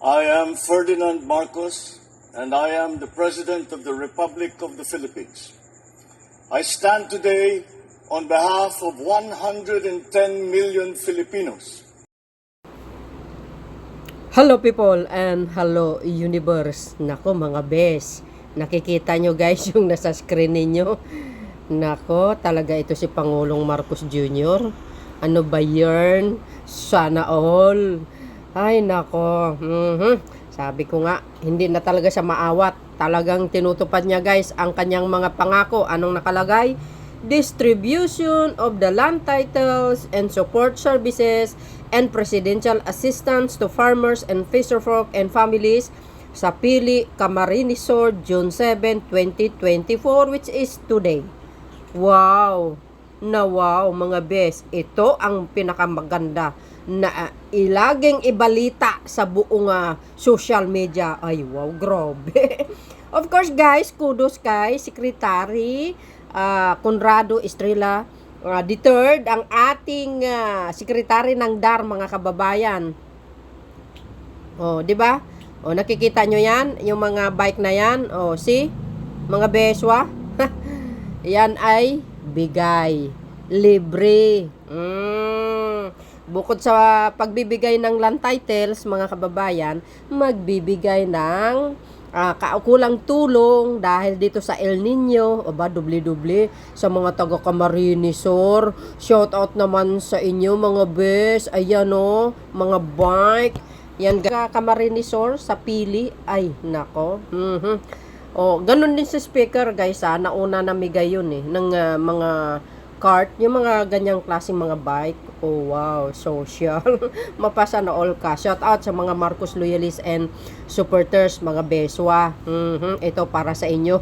I am Ferdinand Marcos, and I am the President of the Republic of the Philippines. I stand today on behalf of 110 million Filipinos. Hello people and hello universe. Nako mga bes, nakikita nyo guys yung nasa screen ninyo. Nako, talaga ito si Pangulong Marcos Jr. Ano ba yun? Sana all. Ay nako, sabi ko nga, hindi na talaga siya maawat. Talagang tinutupad niya guys ang kanyang mga pangako. Anong nakalagay? Distribution of the land titles and support services and presidential assistance to farmers and fisherfolk and families sa Pili, Camarines Sur, June 7, 2024, which is today. Wow! Na wow mga bes, ito ang pinakamaganda na ilaging ibalita sa buong social media. Ay wow, grabe. Of course guys, kudos kay Secretary Conrado Estrella the third, ang ating Secretary ng DAR mga kababayan. Oh, di ba? Oh, nakikita nyo yan, yung mga bike na yan. Oh, see? Mga beswa. Yan ay bigay, libre. Bukod sa pagbibigay ng land titles, mga kababayan, magbibigay ng kaukulang tulong dahil dito sa El Nino. Aba, dubli-dubli sa mga taga Camarines Sur. Shout out naman sa inyo mga bes. Ayan o, mga bike. Yan, Camarines Sur sa Pili. Ay, nako. O, ganun din sa speaker guys nauna namigay yun ng mga cart, yung mga ganyang klaseng mga bike. Oh wow, social. Mapasa na all ka. Shout out sa mga Marcos loyalists and supporters, mga beswa. Ito para sa inyo.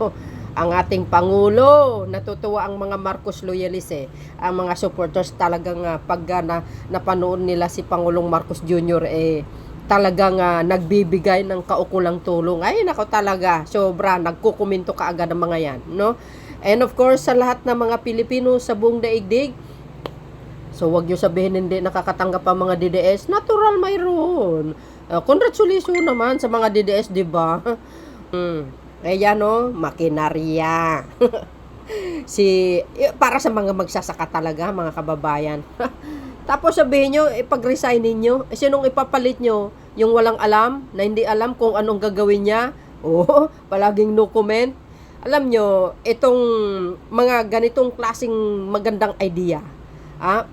Ang ating Pangulo. Natutuwa ang mga Marcos loyalists Ang mga supporters talagang pag napanood nila si Pangulong Marcos Jr. Talagang nagbibigay ng kaukulang tulong. Ay nako talaga, sobra, nagkukomento kaagad ng mga yan, no? And of course, sa lahat ng mga Pilipino sa buong daigdig, so wag nyo sabihin hindi nakakatanggap ang mga DDS, natural mayroon. Congratulations naman sa mga DDS, di ba? Ayan no, makinarya. Para sa mga magsasaka talaga, mga kababayan. Tapos sabihin nyo, ipag-resign ninyo. Sinong ipapalit nyo? Yung walang alam, na hindi alam kung anong gagawin niya? Oh, palaging no comment. Alam nyo, itong mga ganitong klaseng magandang idea,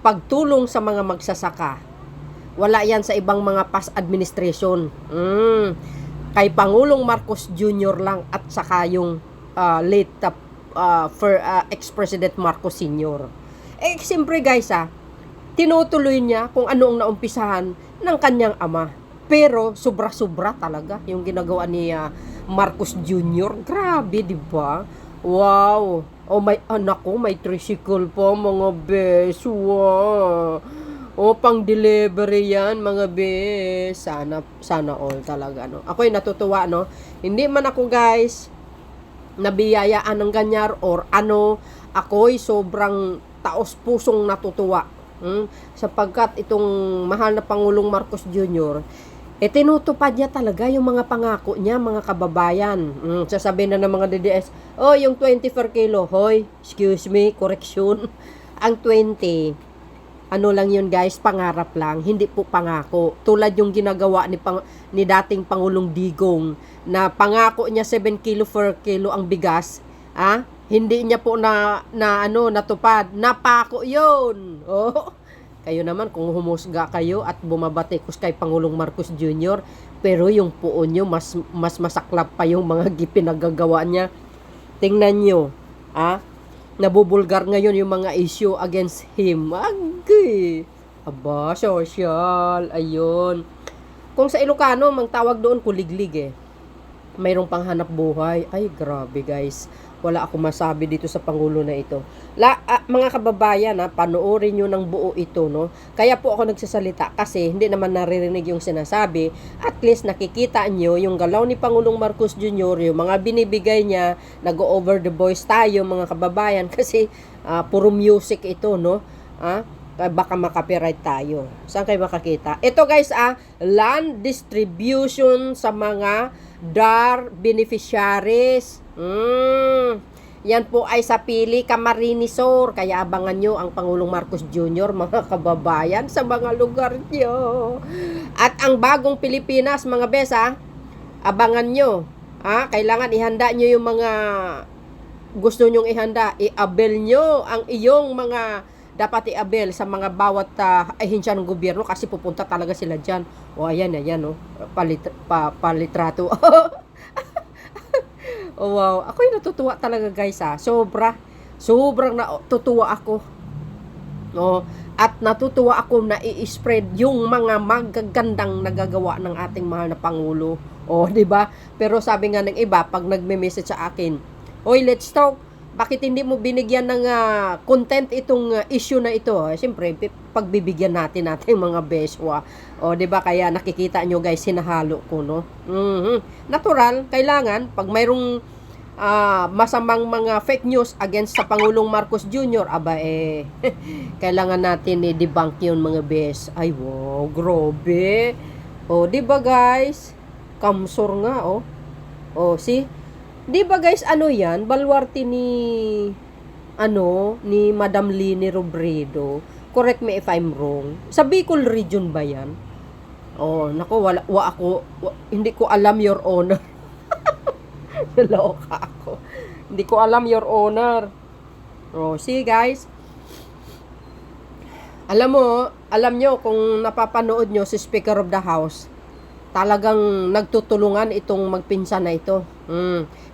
pagtulong sa mga magsasaka, wala yan sa ibang mga past administration. Kay Pangulong Marcos Jr. lang at saka yung late ex-President Marcos Sr. Siyempre guys, tinutuloy niya kung ano ang naumpisahan ng kanyang ama. Pero sobra-sobra talaga yung ginagawa ni Marcos Jr. Grabe, di ba? Wow. Oh, may anak ko, may tricycle po, mga bes. Wow. Oh, pang delivery yan, mga bes. Sana all talaga, no? Ako'y natutuwa, no? Hindi man ako, guys, nabiyayaan ng ganyan or ano, ako'y sobrang taos-pusong natutuwa. Sapagkat itong mahal na Pangulong Marcos Jr., tinutupad niya talaga yung mga pangako niya, mga kababayan. Sasabihin na ng mga DDS, oh, yung 20 per kilo, hoy, excuse me, correction. Ang 20, ano lang yun guys, pangarap lang, hindi po pangako. Tulad yung ginagawa ni dating Pangulong Digong, na pangako niya 7 kilo per kilo ang bigas, hindi niya po natupad. Napako yun. Oh, kayo naman kung humusga kayo at bumabatikos kay Pangulong Marcos Jr. Pero yung puon nyo, mas masaklap pa yung mga pinagagawa niya. Tingnan nyo, nabubulgar ngayon yung mga issue against him. Agay! Aba, social. Ayun. Kung sa Ilocano, mang tawag doon kuliglig mayroong panghanap buhay. Ay, grabe guys. Wala ako masabi dito sa Pangulo na ito. Mga kababayan, panoorin nyo ng buo ito, no? Kaya po ako nagsasalita kasi hindi naman naririnig yung sinasabi. At least nakikita nyo yung galaw ni Pangulong Marcos Jr., yung mga binibigay niya, nag-over the voice tayo, mga kababayan, kasi puro music ito, no? Baka makapiright tayo. Saan kayo makakita? Ito guys, land distribution sa mga DAR beneficiaries. Yan po ay sa Pili, Camarines Sur. Kaya abangan nyo ang Pangulong Marcos Jr., mga kababayan, sa mga lugar nyo. At ang bagong Pilipinas, mga bes, abangan nyo. Kailangan ihanda nyo yung mga gusto nyong ihanda. I-abel nyo ang iyong mga dapat i-abel sa mga bawat ahensya ng gobyerno kasi pupunta talaga sila dyan. O ayan, palitrato. Oh, wow. Ako'y natutuwa talaga guys Sobrang natutuwa ako. At natutuwa ako na i-spread yung mga magagandang nagagawa ng ating mahal na Pangulo. Di ba? Pero sabi nga ng iba, pag nagme-message sa akin, "Hoy, let's talk. Bakit hindi mo binigyan ng content itong issue na ito?" Siyempre, pagbibigyan natin mga beswa. Di ba? Kaya nakikita nyo guys, sinahalo ko, no? Natural, kailangan, pag mayroong masamang mga fake news against sa Pangulong Marcos Jr., kailangan natin i-debunk yun mga bes. Ay, wow, grobe. Di ba guys? Kamsor nga, see? Di ba guys, yan? Balwarte ni Madam Lini Robredo. Correct me if I'm wrong. Sa Bicol region ba yan? Nako, hindi ko alam, Your Honor. Naloka ako. Hindi ko alam, Your Honor. See guys? Alam nyo, kung napapanood nyo si Speaker of the House, talagang nagtutulungan itong magpinsan na ito.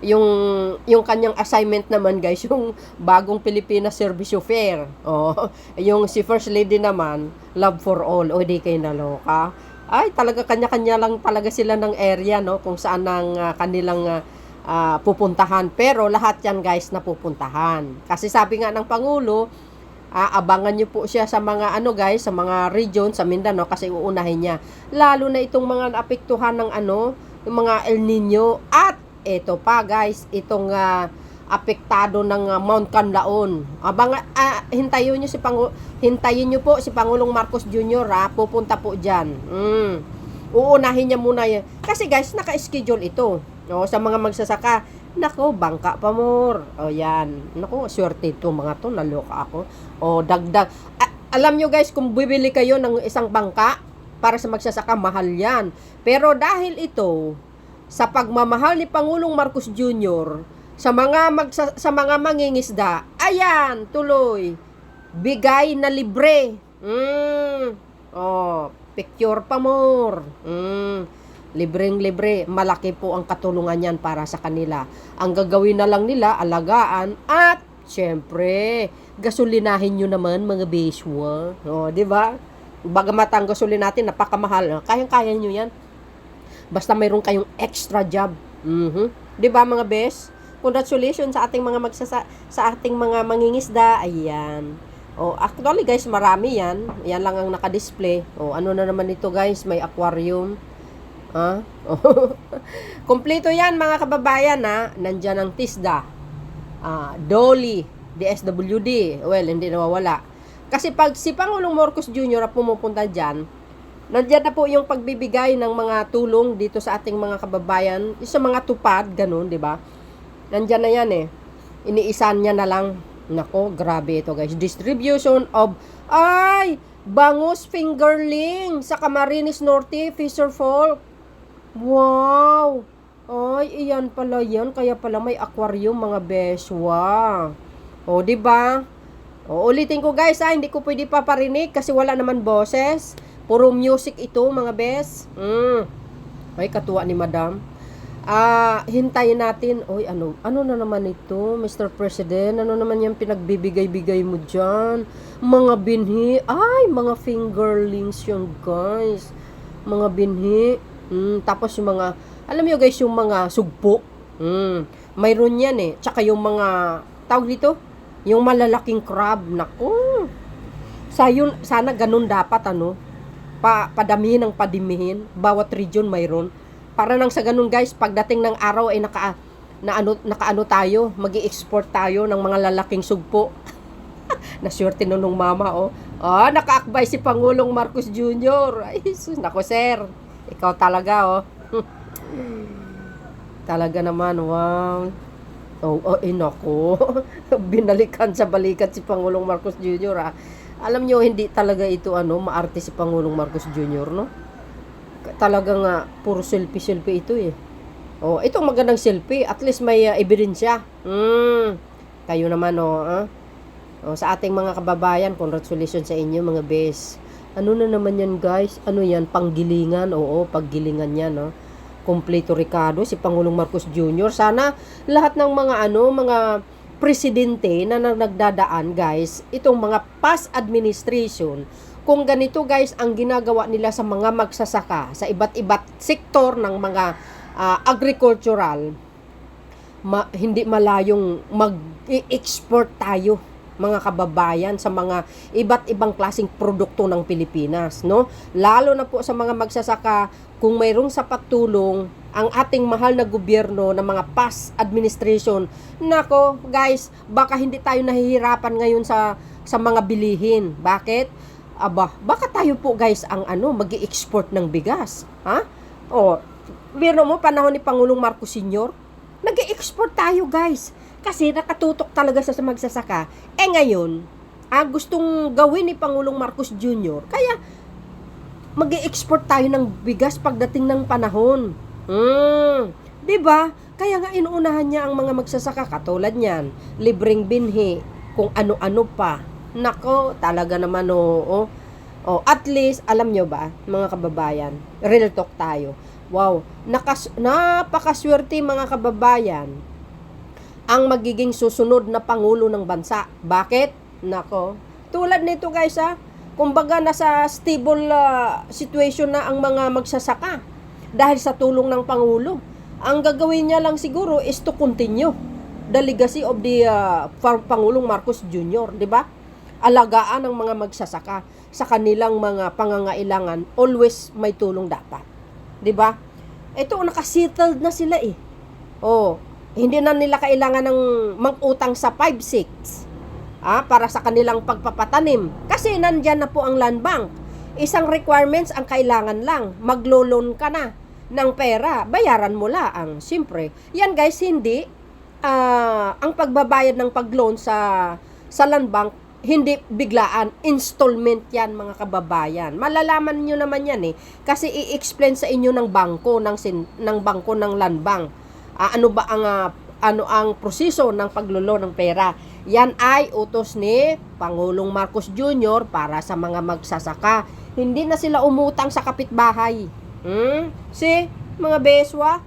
Yung kanyang assignment naman guys, yung bagong Pilipinas Service Fair. Yung si First Lady naman, Love for All. Di kayo naloka. Ay, talaga kanya-kanya lang talaga sila ng area, no, kung saan ang kanilang pupuntahan. Pero lahat yan guys napupuntahan. Kasi sabi nga ng Pangulo, abangan nyo po siya sa mga sa mga region sa Mindanao kasi uunahin niya. Lalo na itong mga naapektuhan ng yung mga El Nino. At ito pa guys, itong apektado ng Mount Canlaon. Hintayin nyo po si Pangulong Marcos Jr. Pupunta po diyan. Uunahin niya muna yan. Kasi guys, naka-schedule ito. Sa mga magsasaka, nako, bangka pa more. Yan. Nako, swerte ito mga to, naloka ako. Dagdag. Alam nyo guys, kung bibili kayo ng isang bangka para sa magsasaka, mahal yan. Pero dahil ito, sa pagmamahal ni Pangulong Marcos Jr., sa mga mangingisda, ayan, tuloy, bigay na libre. Picture pa more. Libreng-libre, malaki po ang katulungan yan para sa kanila. Ang gagawin na lang nila, alagaan, at syempre, gasolinahin nyo naman mga beswa. Di ba? Bagamat ang gasolin natin napakamahal, kayang-kaya nyo yan. Basta mayroon kayong extra job. Di ba mga bes? Congratulations sa ating mga sa ating mga mangingisda. Ayan. Actually guys, marami yan. Yan lang ang naka-display. Ano na naman ito guys? May aquarium. Kompleto yan mga kababayan Nandyan ang TISDA, Dolly, DSWD. Well, hindi nawawala. Kasi pag si Pangulong Marcos Jr. pumupunta dyan, nandyan na po yung pagbibigay ng mga tulong dito sa ating mga kababayan, sa mga tupad, ganun, di ba? Nandyan na yan iniisan niya na lang. Nako, grabe ito guys. Distribution of bangus fingerling sa Camarines Norte, Fisher Folk. Wow! Ay, iyan pala yan. Kaya pala may aquarium mga beswa. Di ba? Ulitin ko guys hindi ko pwede paparinig kasi wala naman boses. Puro music ito mga bes. Ay, katuwa ni Madam. Hintayin natin. Ano na naman ito, Mr. President? Ano naman yung pinagbibigay-bigay mo dyan? Mga binhi. Ay, mga fingerlings yun guys. Mga binhi. Tapos yung mga, alam nyo guys, yung mga sugpo. Mayroon yan Tsaka yung mga, tawag dito, yung malalaking crab. Naku. Sana ganun dapat, padamihin ng padimihin. Bawat region mayroon. Para nang sa ganun guys, pagdating ng araw ay nakaano tayo, magi-export tayo ng mga lalaking sugpo. Naswerte nung mama Oh, nakaakbay si Pangulong Marcos Jr. Ay, sus, nako sir. Ikaw talaga, oh. Talaga naman, wow. Oh, oh, nako. Binalikan sa balikat si Pangulong Marcos Jr. ah. Alam nyo, hindi talaga ito, maarte si Pangulong Marcos Jr., no? Talaga nga, puro selfie-selfie ito, eh. Oh, itong magandang selfie, at least may ebidensya. Kayo naman, oh, Oh, sa ating mga kababayan, congratulations sa inyo mga bes. Ano na naman yan guys? Ano yan? Panggilingan? Oo, paggilingan yan. No? Kompleto Ricardo, si Pangulong Marcos Jr. Sana lahat ng mga presidente na nagdadaan guys, itong mga past administration, kung ganito guys ang ginagawa nila sa mga magsasaka, sa iba't sektor ng mga agricultural, hindi malayong mag-export tayo mga kababayan sa mga iba't ibang klaseng produkto ng Pilipinas, no? Lalo na po sa mga magsasaka, kung mayroong sapat tulong ang ating mahal na gobyerno ng mga past administration, nako guys, baka hindi tayo nahihirapan ngayon sa mga bilihin. Bakit? Baka tayo po guys ang magi-export ng bigas, ha? O, biro mo panahon ni Pangulong Marcos Sr., nag-export tayo guys. Kasi nakatutok talaga sa magsasaka. Ngayon, gustong gawin ni Pangulong Marcos Jr. Kaya, mag-export tayo ng bigas pagdating ng panahon. Diba? Kaya nga inuunahan niya ang mga magsasaka katulad niyan. Libreng binhi, kung ano-ano pa. Nako, talaga naman oo. At least, alam nyo ba, mga kababayan, real talk tayo. Wow, napakaswerte mga kababayan ang magiging susunod na pangulo ng bansa. Bakit? Nako, tulad nito guys kumbaga nasa stable situation na ang mga magsasaka dahil sa tulong ng pangulo. Ang gagawin niya lang siguro is to continue the legacy of the Pangulong Marcos Jr., di ba? Alagaan ng mga magsasaka sa kanilang mga pangangailangan, always may tulong dapat. Di ba? Ito nakasettled na sila eh. Hindi na nila kailangan ng mang-utang sa 5-6 para sa kanilang pagpapatanim. Kasi nandyan na po ang land bank. Isang requirements ang kailangan lang. Maglo-loan ka na ng pera. Bayaran mo lang. Siyempre, yan guys, hindi ang pagbabayad ng pag-loan sa land bank, hindi biglaan. Installment yan mga kababayan. Malalaman nyo naman yan eh. Kasi i-explain sa inyo ng bangko, ng bangko ng land bank. Ano ba ang proseso ng paglulo ng pera. Yan ay utos ni Pangulong Marcos Jr. para sa mga magsasaka. Hindi na sila umutang sa kapitbahay. Mga beswa,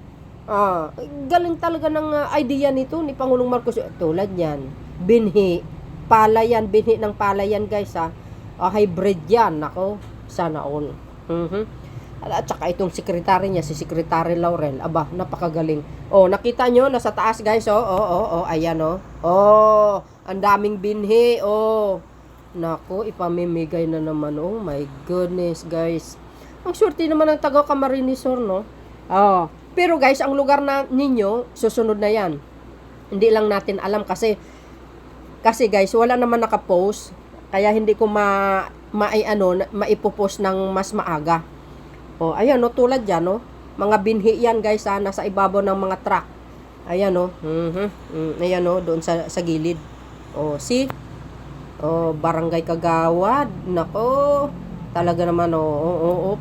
galing talaga ng idea nito ni Pangulong Marcos. Tulad yan, binhi, palayan, binhi ng palayan guys hybrid yan, nako, sana all. At saka itong sekretary niya, si Secretary Laurel, napakagaling. Nakita nyo, nasa taas guys, ayan ang daming binhi, Nako, ipamimigay na naman, oh my goodness guys. Ang swerte naman ng taga Camarines Sur, no? Pero guys, ang lugar na ninyo, susunod na yan. Hindi lang natin alam kasi guys, wala naman nakapost, kaya hindi ko maipopost ng mas maaga. Ayan tulad yan, mga binhi yan guys, nasa ibabaw ng mga truck. Ayan ayan doon sa gilid. See? Barangay Kagawad. Nako, talaga naman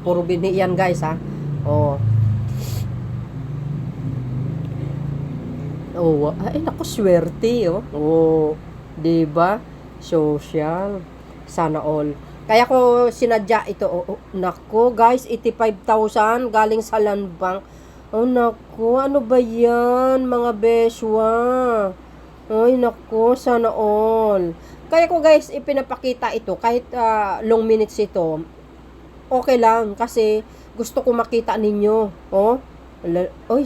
puro binhi yan guys ay nako, swerte diba? Social. Sana all. Kaya ko sinadya ito. Nako guys, 85,000 galing sa land bank. Nako, ano ba yan mga beswa? Ay nako, sana all. Kaya ko guys, ipinapakita ito kahit long minutes ito. Okay lang kasi gusto ko makita ninyo.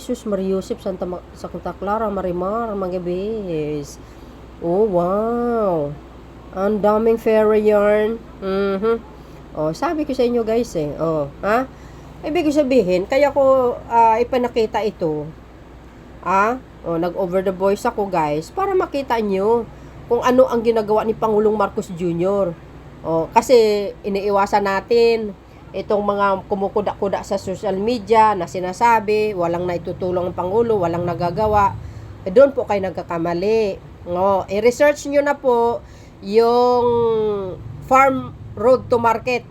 Sus Mariusip, Santa Clara, Marimar, mga bes. Wow. Ang daming fairy yarn. Sabi ko sa inyo guys ibig sabihin, kaya ko ipinakita ito. Nag-over the voice ako guys para makita nyo kung ano ang ginagawa ni Pangulong Marcos Jr. Kasi iniiwasan natin itong mga kumukuda-kuda sa social media na sinasabi, walang naitutulong ang Pangulo, walang nagagawa. Doon po kayo nagkakamali. I-research nyo na po yung farm road to market,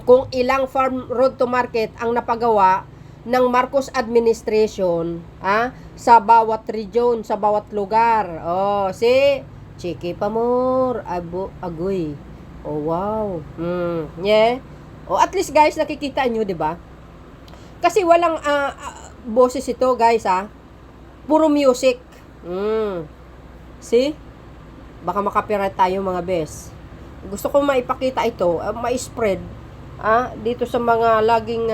kung ilang farm road to market ang napagawa ng Marcos administration, sa bawat region, sa bawat lugar. Si Chiki Pamor, agoy. Wow. Yeah. At least guys, nakikita nyo, 'di ba? Kasi walang boses ito, guys, Puro music. See? Baka makapiright tayo, mga bes. Gusto ko maipakita ito, ma-spread dito sa mga laging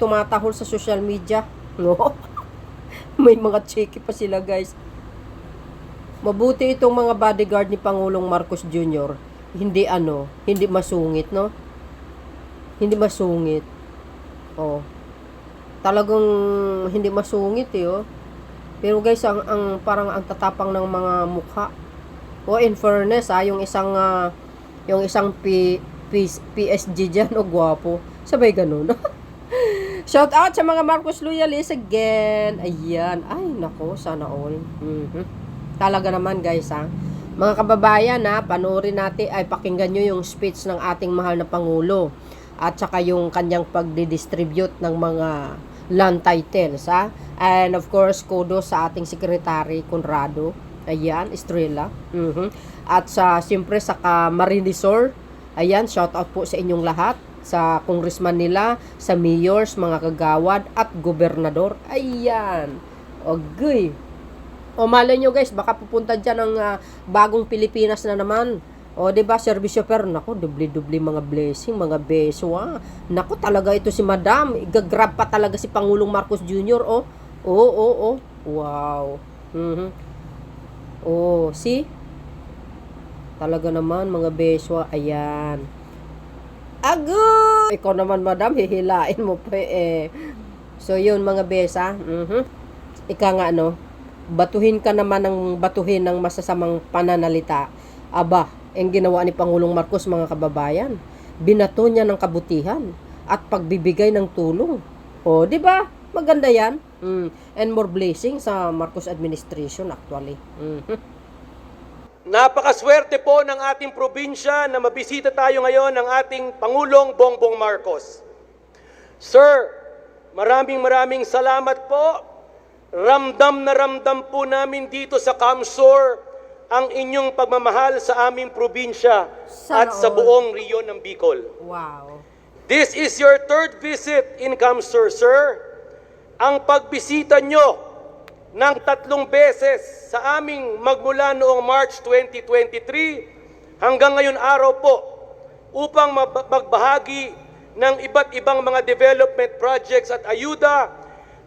tumatahol sa social media. No? May mga cheeky pa sila, guys. Mabuti itong mga bodyguard ni Pangulong Marcos Jr. Hindi hindi masungit, no? Hindi masungit. Talagang hindi masungit, Pero guys, parang ang tatapang ng mga mukha. In fairness, yung isang PSG dyan, gwapo. Sabay ganun. Shout out sa mga Marcos loyalists again. Ayan. Ay, nako, sana all. Talaga naman, guys, Mga kababayan, panoorin natin, pakinggan nyo yung speech ng ating mahal na Pangulo. At saka yung kanyang pagdidistribute ng mga land titles, And of course, kudos sa ating Secretary Conrado. Ayan, Estrella. At siyempre sa Marinisor. Ayan, shout out po sa inyong lahat. Sa congressman nila, sa mayors, mga kagawad, at gobernador. Ayan. Okay. Malay nyo, guys, baka pupunta dyan ng bagong Pilipinas na naman. 'Di ba, serbisyo, pero nako, dubli-dubli mga blessing, mga beso. Nako, talaga ito si Madam. Igagrab pa talaga si Pangulong Marcos Jr. Wow. See? Talaga naman, mga beso. Ayan. Agoy! Ikaw naman, Madam, hihilain mo pa So, yun, mga besa. Ika nga, batuhin ka naman ng batuhin ng masasamang pananalita. Ang ginawa ni Pangulong Marcos, mga kababayan, binato niya ng kabutihan at pagbibigay ng tulong. 'Di ba? Maganda 'yan. And more blessing sa Marcos administration actually. Napakaswerte po ng ating probinsya na mabisita tayo ngayon ng ating Pangulong Bongbong Marcos. Sir, maraming salamat po. Ramdam na ramdam po namin dito sa Kamsor ang inyong pagmamahal sa aming probinsya at sa buong rehiyon ng Bicol. Wow. This is your third visit in Kamsur, sir. Ang pagbisita nyo ng 3 beses sa aming magmula noong March 2023 hanggang ngayon araw po upang magbahagi ng iba't ibang mga development projects at ayuda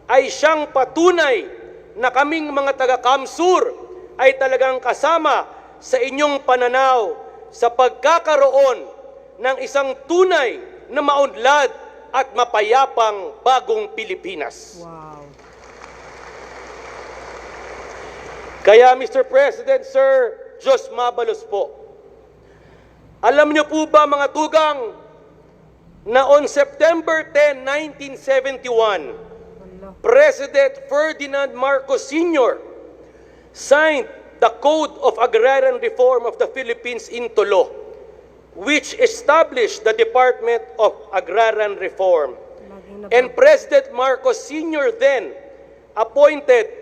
ay siyang patunay na kaming mga taga-Kamsur ay talagang kasama sa inyong pananaw sa pagkakaroon ng isang tunay na maunlad at mapayapang bagong Pilipinas. Wow. Kaya Mr. President, Sir, Diyos mabalos po. Alam niyo po ba, mga tugang, na on September 10, 1971, President Ferdinand Marcos Sr. signed the Code of Agrarian Reform of the Philippines into law, which established the Department of Agrarian Reform. And President Marcos Sr. then appointed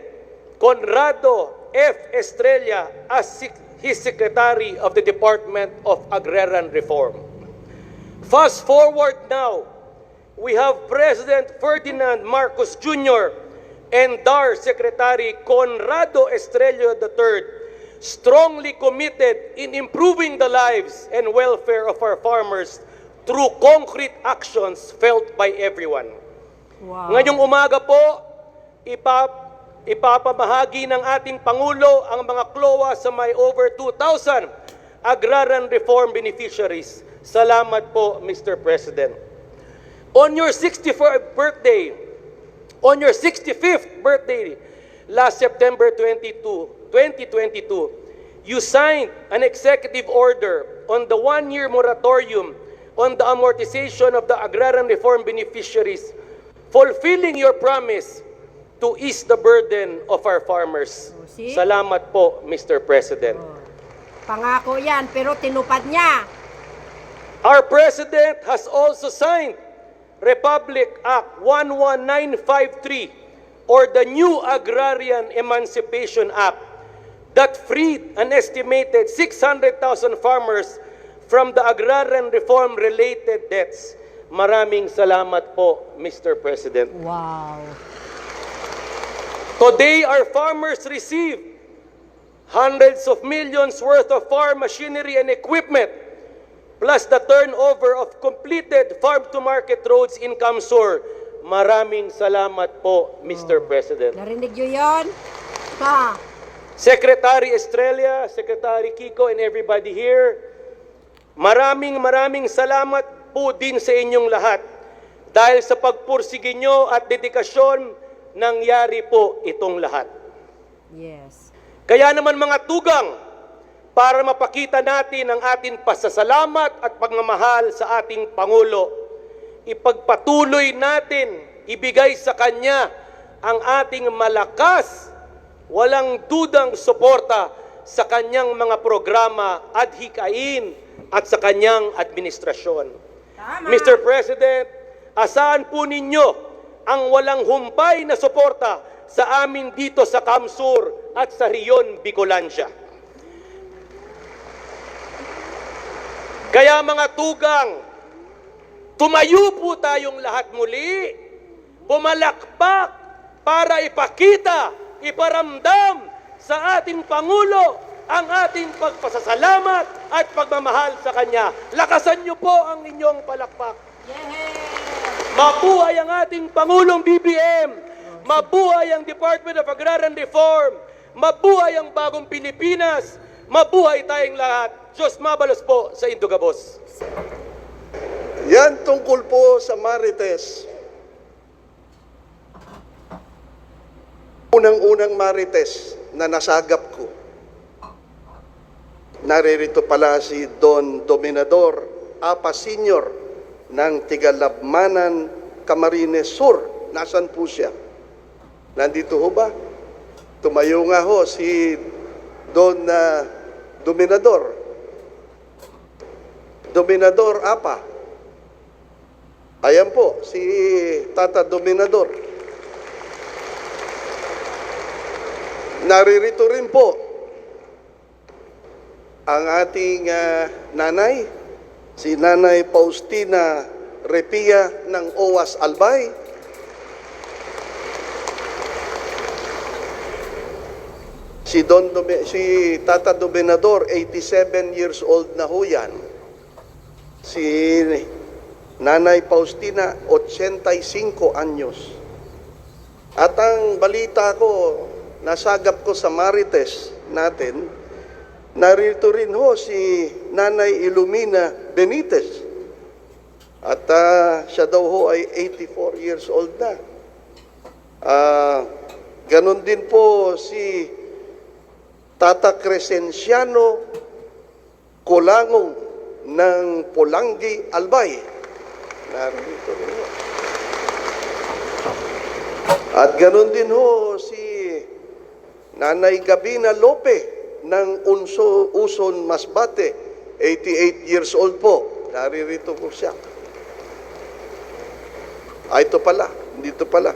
Conrado F. Estrella as his Secretary of the Department of Agrarian Reform. Fast forward now, we have President Ferdinand Marcos Jr. and DAR Secretary Conrado Estrella III strongly committed in improving the lives and welfare of our farmers through concrete actions felt by everyone. Wow. Ngayong umaga po, ipapamahagi ng ating Pangulo ang mga CLOA sa may over 2,000 agrarian reform beneficiaries. Salamat po, Mr. President. On your 65th birthday, last September 22, 2022, you signed an executive order on the one-year moratorium on the amortization of the agrarian reform beneficiaries, fulfilling your promise to ease the burden of our farmers. See? Salamat po, Mr. President. Pangako yan, pero tinupad niya. Our President has also signed Republic Act 11953 or the New Agrarian Emancipation Act that freed an estimated 600,000 farmers from the agrarian reform-related debts. Maraming salamat po, Mr. President. Wow. Today, our farmers receive hundreds of millions worth of farm machinery and equipment, plus the turnover of completed farm-to-market roads in Kamsur. Maraming salamat po, Mr. President. Narinig nyo yun? Ha? Secretary Estrella, Secretary Kiko, and everybody here, maraming salamat po din sa inyong lahat. Dahil sa pagpursige nyo at dedikasyon, nangyari po itong lahat. Yes. Kaya naman mga tugang, para mapakita natin ang ating pasasalamat at pagmamahal sa ating Pangulo, ipagpatuloy natin, ibigay sa Kanya ang ating malakas, walang dudang suporta sa Kanyang mga programa at hikain at sa Kanyang administrasyon. Tama. Mr. President, asahan po ninyo ang walang humpay na suporta sa amin dito sa Kamsur at sa Rion, Bicolandia. Kaya mga tugang, tumayo po tayong lahat muli, pumalakpak para ipakita, iparamdam sa ating Pangulo ang ating pagpasasalamat at pagmamahal sa Kanya. Lakasan niyo po ang inyong palakpak. Mabuhay ang ating Pangulong BBM. Mabuhay ang Department of Agrarian Reform. Mabuhay ang bagong Pilipinas. Mabuhay tayong lahat. Diyos mabalos po sa Indugabos. Yan tungkol po sa Marites. Unang-unang Marites na nasagap ko. Naririto pala si Don Dominador Apa Senior ng Tigalabmanan, Camarines Sur. Nasaan po siya? Nandito ho ba? Tumayo nga ho si Don Dominador. Dominador Apa. Ayan po, si Tata Dominador. Naririto rin po ang ating nanay, si Nanay Faustina Repia ng OWAS Albay. Si Tata Dominador, 87 years old na ho yan. Si Nanay Faustina, 85 anyos. At ang balita ko, nasagap ko sa Marites natin, narito rin ho si Nanay Ilumina Benitez. At siya daw ho ay 84 years old na. Ganon din po si Tata Crescenciano Colangong ng Polanggi, Albay. Narito rin ho. At ganon din ho si Nanay Gabina Lope ng Uson Masbate, 88 years old po. Naririto po siya. Ito pala, dito pala.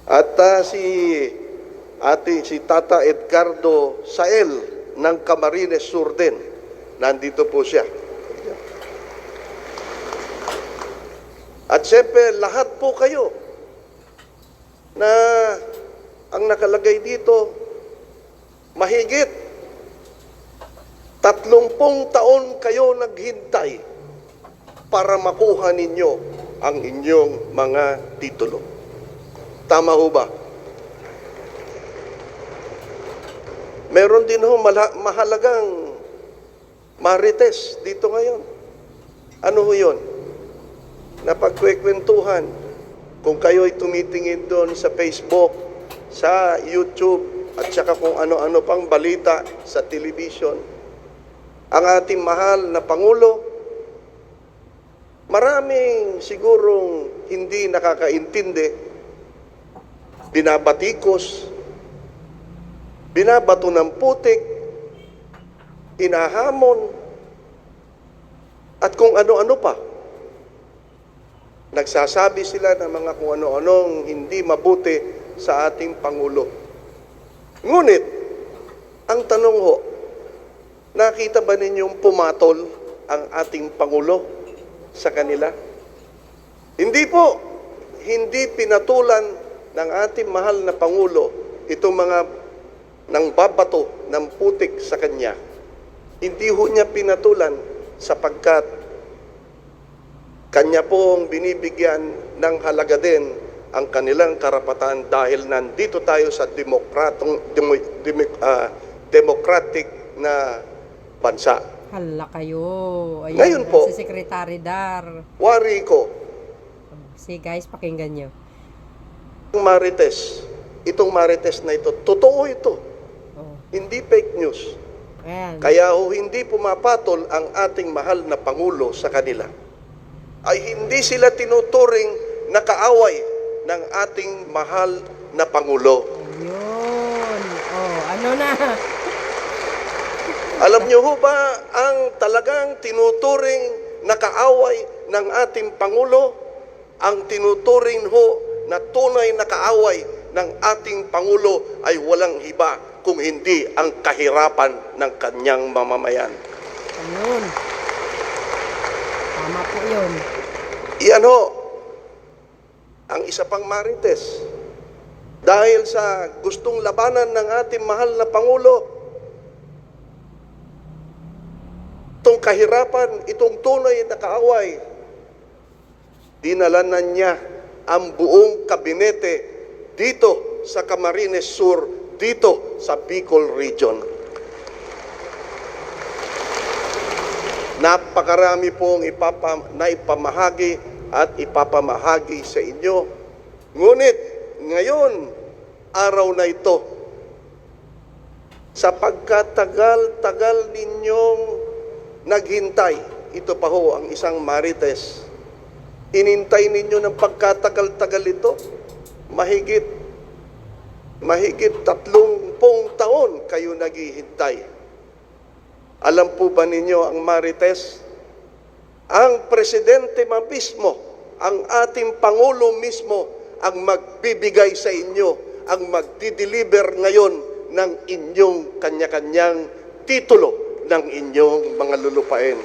At si Tata Edgardo Sael ng Camarines Sur din. Nandito po siya. At siyempre, lahat po kayo na ang nakalagay dito, mahigit 30 taon kayo naghintay para makuha ninyo ang inyong mga titulo. Tama ho ba? Meron din ho mahalagang Marites dito ngayon. Ano ho yun? Napagkwekwentuhan. Kung kayo'y tumitingin doon sa Facebook, sa YouTube, at saka kung ano-ano pang balita sa television, ang ating mahal na Pangulo. Maraming sigurong hindi nakakaintindi, binabatikos, binabato ng putik, hinahamon, at kung ano-ano pa. Nagsasabi sila ng mga kung ano-anong hindi mabuti sa ating Pangulo. Ngunit, ang tanong ho, nakita ba ninyong pumatol ang ating Pangulo sa kanila? Hindi po. Hindi pinatulan ng ating mahal na Pangulo itong mga nang babato ng putik sa kanya. Hindi ho niya pinatulan sapagkat kanya pong binibigyan ng halaga din ang kanilang karapatan dahil nandito tayo sa democratic na bansa. Hala kayo. Ayan, Ngayon po, si Secretary Dar. Wari ko, Si guys, pakinggan nyo. itong Marites na ito, totoo ito. Oh. Hindi fake news. Ayan. Kaya hindi pumapatol ang ating mahal na Pangulo sa kanila. Ay hindi sila tinuturing na kaaway ng ating mahal na Pangulo. Ayun. Oh, ano na? Alam niyo ho ba ang talagang tinuturing na kaaway ng ating Pangulo? Ang tinuturing ho na tunay na kaaway ng ating Pangulo ay walang iba kung hindi ang kahirapan ng kanyang mamamayan. Ayun. Tama po yun. Iyan ho, ang isa pang Marites. Dahil sa gustong labanan ng ating mahal na Pangulo, itong kahirapan, itong tunay na kaaway, dinalanan niya ang buong kabinete dito sa Camarines Sur, dito sa Bicol Region. Napakarami pong naipamahagi at ipapamahagi sa inyo. Ngunit, ngayon, araw na ito, sapagkat tagal-tagal ninyong naghintay, ito pa ho ang isang Marites, inintay ninyo ng pagkatagal-tagal ito, mahigit 30 taon kayo naghihintay. Alam po ba ninyo ang Marites? Ang presidente mismo, ang ating Pangulo mismo, ang magbibigay sa inyo, ang magdi-deliver ngayon ng inyong kanya-kanyang titulo ng inyong mga lulupain.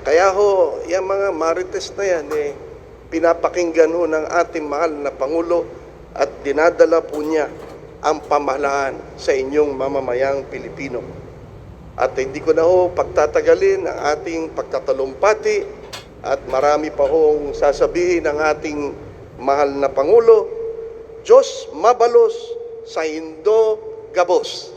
Kaya ho, yung mga Marites na yan, pinapakinggan ho ng ating mahal na Pangulo at dinadala po niya ang pamahalaan sa inyong mamamayang Pilipino. At hindi ko na ho pagtatagalin ang ating pagtatalumpati at marami pa hong sasabihin ng ating mahal na Pangulo. Diyos mabalos sa Indo Gabos.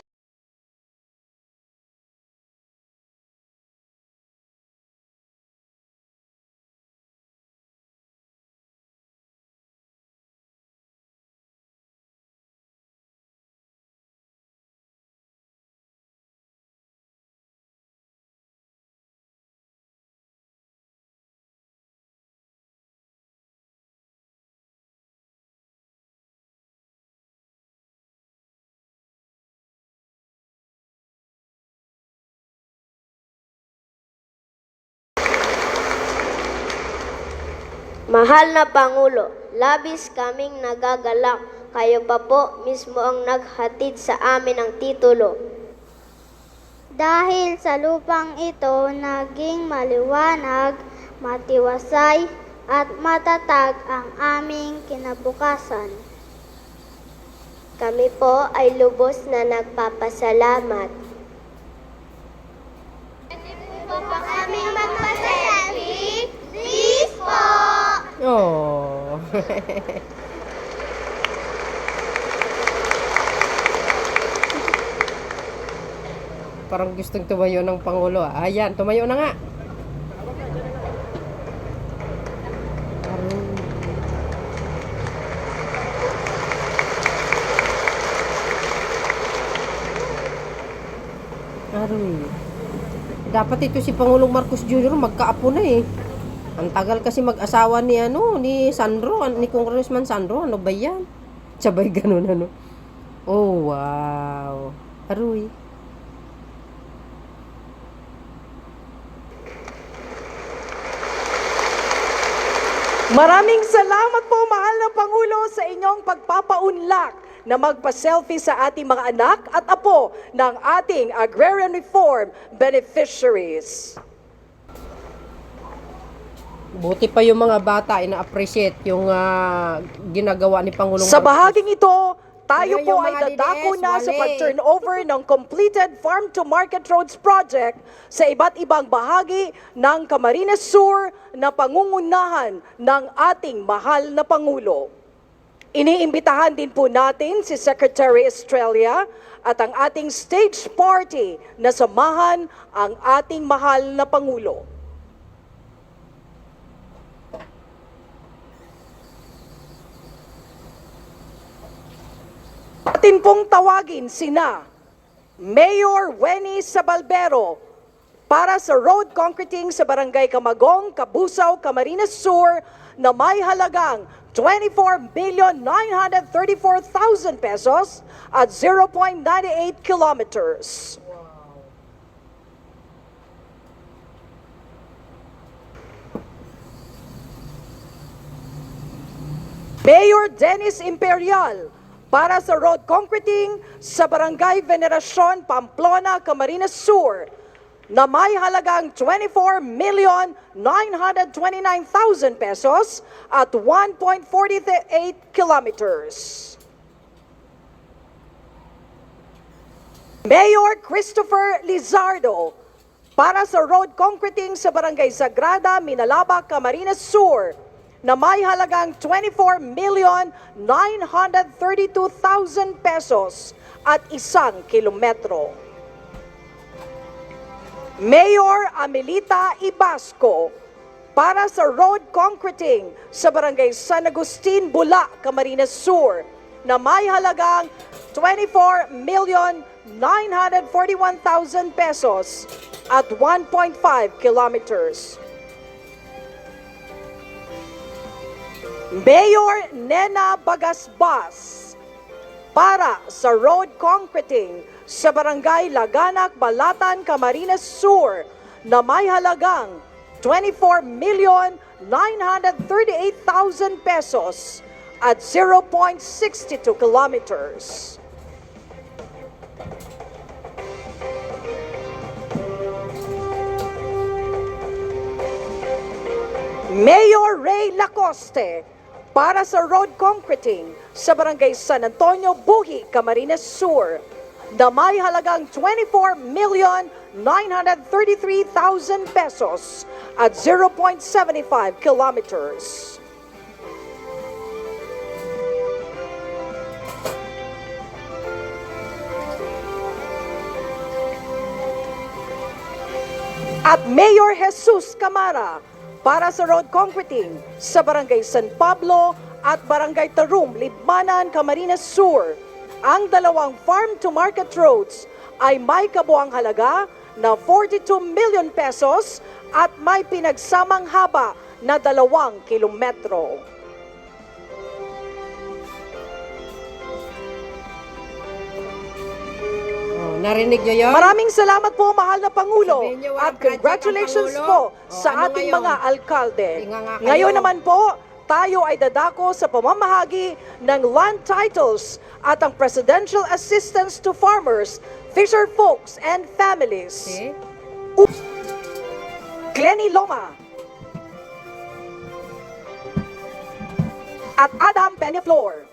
Mahal na Pangulo, labis kaming nagagalak. Kayo pa po mismo ang naghatid sa amin ng titulo. Dahil sa lupang ito, naging maliwanag, matiwasay, at matatag ang aming kinabukasan. Kami po ay lubos na nagpapasalamat. Aming magpaselfie, please po! Oh. Parang gustong tumayo ng Pangulo. Ayan, tumayo na nga. Aroy. Dapat ito si Pangulong Marcos Jr. magkaapo na eh. Ang tagal kasi mag-asawa ni ni Sandro, ni Congressman Sandro. Ano ba yan? Sabay ganun ano. Oh, wow. Aroy. Maraming salamat po, mahal na Pangulo, sa inyong pagpapaunlak na magpa-selfie sa ating mga anak at apo ng ating agrarian reform beneficiaries. Buti pa yung mga bata ina-appreciate yung ginagawa ni Pangulong Sa Marcos. bahaging ito, tayo Pero po yung ay mga dadako DDS, na sa wala pag-turnover ng completed farm-to-market roads project sa iba't ibang bahagi ng Camarines Sur na pangungunahan ng ating mahal na Pangulo. Iniimbitahan din po natin si Secretary Estrella at ang ating stage party na samahan ang ating mahal na Pangulo. Atin pong tawagin sina Mayor Wenny Sabalbero para sa road concreting sa Barangay Camagong, Kabusaw, Camarines Sur na may halagang 24,934,000 pesos at 0.98 kilometers. Mayor Dennis Imperial para sa road concreting sa Barangay Veneracion, Pamplona, Camarines Sur na may halagang 24,929,000 pesos at 1.48 kilometers. Mayor Christopher Lizardo para sa road concreting sa Barangay Sagrada, Minalaba, Camarines Sur na may halagang 24,932,000 pesos at 1 kilometro. Mayor Amelita Ibasco para sa road concreting sa Barangay San Agustin, Bula, Camarines Sur na may halagang 24,941,000 pesos at 1.5 kilometers. Mayor Nena Bagasbas para sa road concreting sa Barangay Laganak, Balatan, Camarines Sur na may halagang 24,938,000 pesos at 0.62 kilometers. Mayor Ray Lacoste para sa road concreting sa Barangay San Antonio, Buhi, Camarines Sur na may halagang 24,933,000 pesos at 0.75 kilometers. At Mayor Jesus Camara para sa road concreting sa Barangay San Pablo at Barangay Tarum, Libmanan, Camarines Sur. Ang dalawang farm-to-market roads ay may kabuang halaga na 42 million pesos at may pinagsamang haba na 2 kilometro. Narinig nyo yun? Maraming salamat po, mahal na Pangulo, Sabihin niyo, at project congratulations ang po Pangulo. sa Ano ating ngayon? mga alkalde. Tinga nga kayo. Ngayon naman po, tayo ay dadako sa pamamahagi ng land titles at ang Presidential Assistance to Farmers, Fisher Folks and Families. Okay. Glenny Loma at Adam Peñaflor.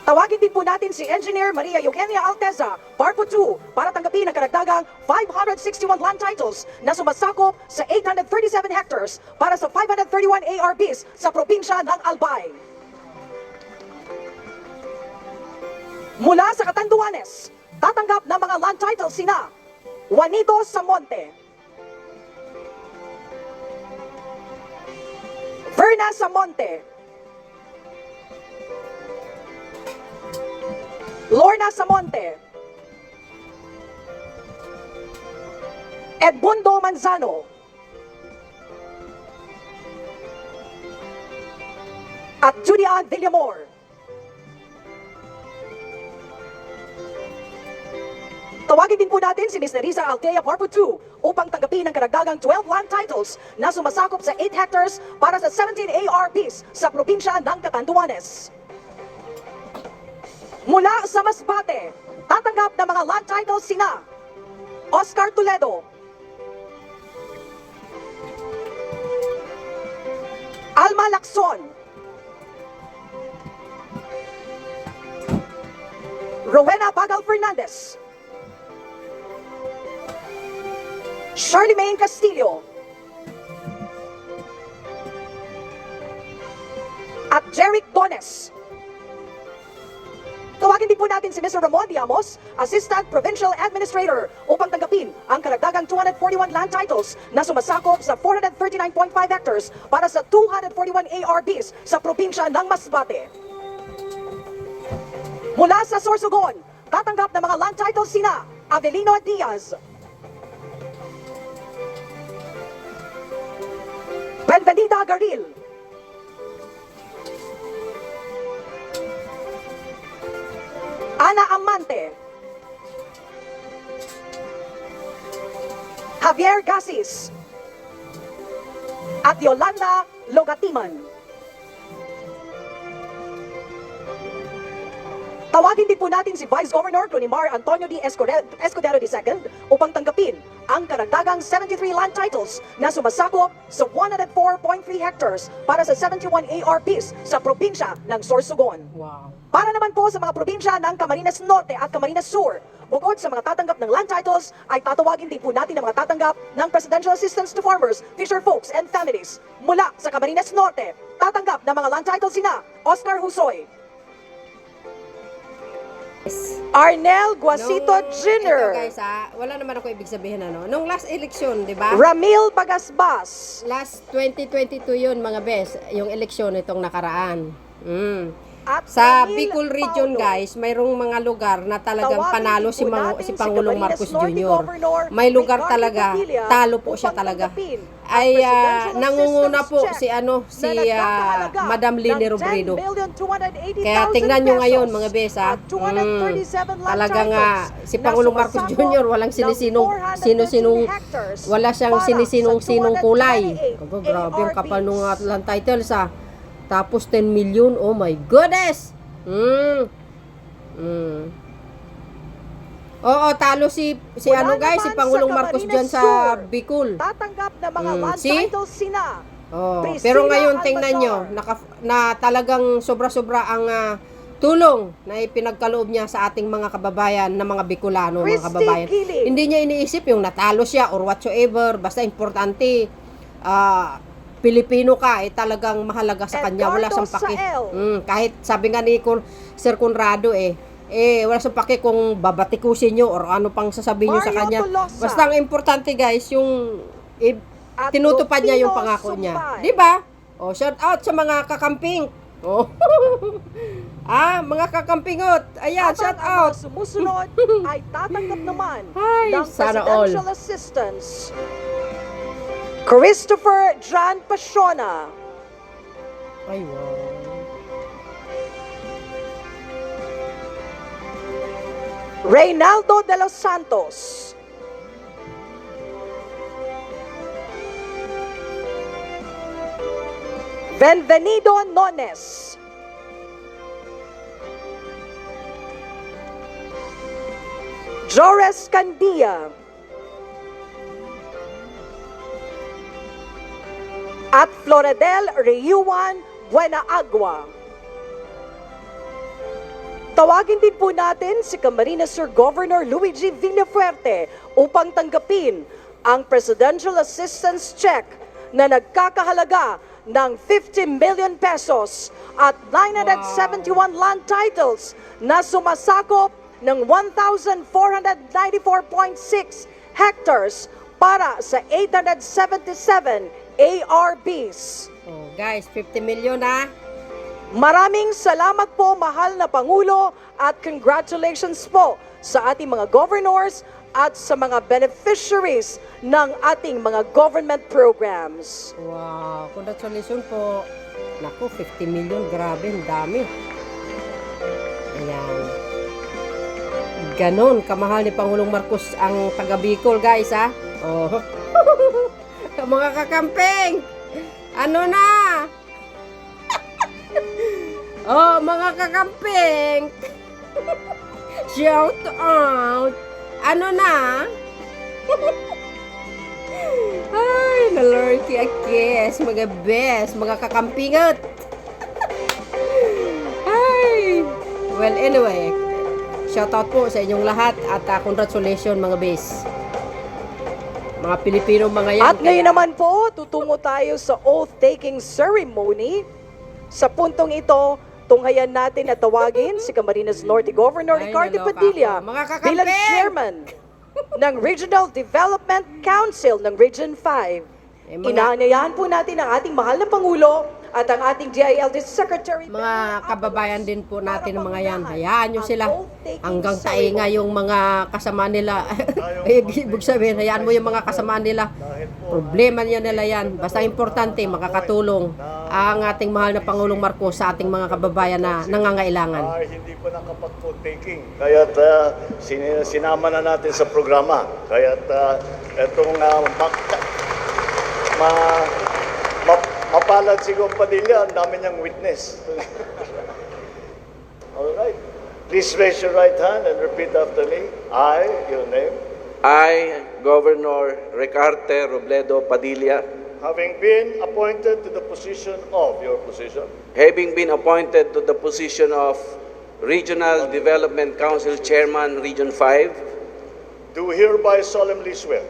Tawagin din po natin si Engineer Maria Eugenia Alteza, Barco 2, para tanggapin ang karagdagang 561 land titles na sumasakop sa 837 hectares para sa 531 ARBs sa probinsya ng Albay. Mula sa Catanduanes, tatanggap ng mga land titles sina Juanito Samonte, Verna Samonte, Lorna Samonte, Edmundo Manzano, at Julian Villamor. Tawagin din po natin si Ms. Nerissa Altea Parpo II upang tanggapin ang karagdagang 12 land titles na sumasakop sa 8 hectares para sa 17 ARPs sa probinsya ng Catanduanes. Mula sa Masbate, tatanggap ng mga land titles sina Oscar Toledo, Alma Lacson, Rowena Bagal Fernandez, Charlemagne Castillo, at Jeric Dones. Tawagin din po natin si Mr. Ramon Diamos, Assistant Provincial Administrator, upang tanggapin ang karagdagang 241 land titles na sumasakop sa 439.5 hectares para sa 241 ARBs sa probinsya ng Masbate. Mula sa Sorsogon, tatanggap ng mga land titles sina Avelino Diaz, Benvenida Garil, Ana Amante, Javier Gasis, at Yolanda Logatiman. Tawagin din po natin si Vice Governor Clonimar Antonio D. Escudero II upang tanggapin ang karagdagang 73 land titles na sumasakop sa 104.3 hectares para sa 71 ARPs sa probinsya ng Sorsogon. Wow. Para naman po sa mga probinsya ng Camarines Norte at Camarines Sur, bukod sa mga tatanggap ng land titles, ay tatawagin din po natin ang mga tatanggap ng Presidential Assistance to Farmers, Fisher Folks and Families. Mula sa Camarines Norte, tatanggap ng mga land titles sina Oscar Husoy, Arnel Guasito Jr., Ito guys wala naman ako ibig sabihin Nung last election, di ba? Ramil Bagasbas, Last 2022 yun mga bes, yung eleksyon itong nakaraan. at Sa Ramil Bicol region Paulo. guys, mayroong mga lugar na talagang Tawagin panalo din po natin si si Pangulong Camarines Marcos Norte Jr. Governor May lugar Ricardo talaga, Padilla talo po upang siya talaga. tanggapin ang Ay Presidential nangunguna Assistance po Check si na nagkakahalaga Madam Lini ng Robredo. 10,280,000 Kaya tingnan nyo ngayon mga pesos bes at 237 land talagang titles si na Pangulong Marcos sumasakop Jr. walang ng sino-sinong 413 hectares wala siyang para sinisinong sa kulay. 228 Grabe ang kapal ARBs. nung land titles Tapos 10 million, oh my goodness! Oo, talo si Wala guys, si naman Pangulong sa Marcos Camarines dyan sa Sur. Bicol. Tatanggap na mga land See? titles sina Oh, Priscilla pero ngayon tingnan nyo, Almazar, na talagang sobra-sobra ang tulong na ipinagkaloob niya sa ating mga kababayan na mga Bicolano, mga Christy kababayan. Giling. Hindi niya iniisip yung natalo siya or whatsoever, basta importante Pilipino ka, talagang mahalaga sa kanya, wala Edgardo siyang paki. Sael. Kahit sabi nga ni Sir Conrado wala siyang paki kung babatikusin nyo or ano pang sasabihin nyo sa Mario kanya. Tolosa. Basta ang importante guys, yung At tinutupad niya yung Rufino pangako niya. Sumbay. Di ba? Oh, shout out sa mga kakamping. Oh. Mga kakampingot. Ayan, Habang shout ang out. mga sumusunod ay tatanggap naman Ay, ng sana presidential all. assistance. Christopher John Pasiona, Ay, wow. Reynaldo de los Santos, Benvenido Nones, Jores Candia, at Floredel Reyuan Buenaagua. Tawagin din po natin si Camarines Sur Governor Luigi Villafuerte upang tanggapin ang Presidential Assistance Check na nagkakahalaga ng 50 million pesos at 971 land titles na sumasakop ng 1,494.6 hectares para sa 877 ARBs. Oh, guys, 50 million Maraming salamat po, mahal na Pangulo, at congratulations po sa ating mga governors at sa mga beneficiaries ng ating mga government programs. Wow, congratulations po. Naku, 50 million, grabe, ang dami. Ayan. Ganon, kamahal ni Pangulong Marcos ang taga Bicol, guys, ha? Oh. Mga kakamping! Ano na? Oh, mga kakamping! Shout out! Ano na? Ay, nalurky akes, mga best, mga kakampingat. Ay! Well, anyway, shout out po sa inyong lahat at congratulations mga best. Mga Pilipino mga yan. At ngayon naman po, tutungo tayo sa oath-taking ceremony. Sa puntong ito, tunghayan natin at tawagin si Camarines Norte Governor Ay, Ricardo naloka Padilla ako. Mga kakamping! bilang chairman ng Regional Development Council ng Region 5. Inaanyayahan po natin ang ating mahal na Pangulo at ang ating DILG Secretary. Mga kababayan din po natin ng mga yan. Hayaan nyo sila. Hanggang tainga yung mga kasama nila. Ibig sabihin, hayaan mo yung mga kasama nila. Problema niya nila yan. Basta importante, makakatulong ang ating mahal na Pangulong Marcos sa ating mga kababayan na nangangailangan. Hindi po nakapag-taking. Kaya't sinama na natin sa programa. Kaya't itong mapalad si Gong Padilla, ang dami niyang witness. All right. Please raise your right hand and repeat after me. I, your name, I, Governor Ricardo Robledo Padilla, having been appointed to the position of your position, having been appointed to the position of Regional Development Council Chairman, Region 5, do hereby solemnly swear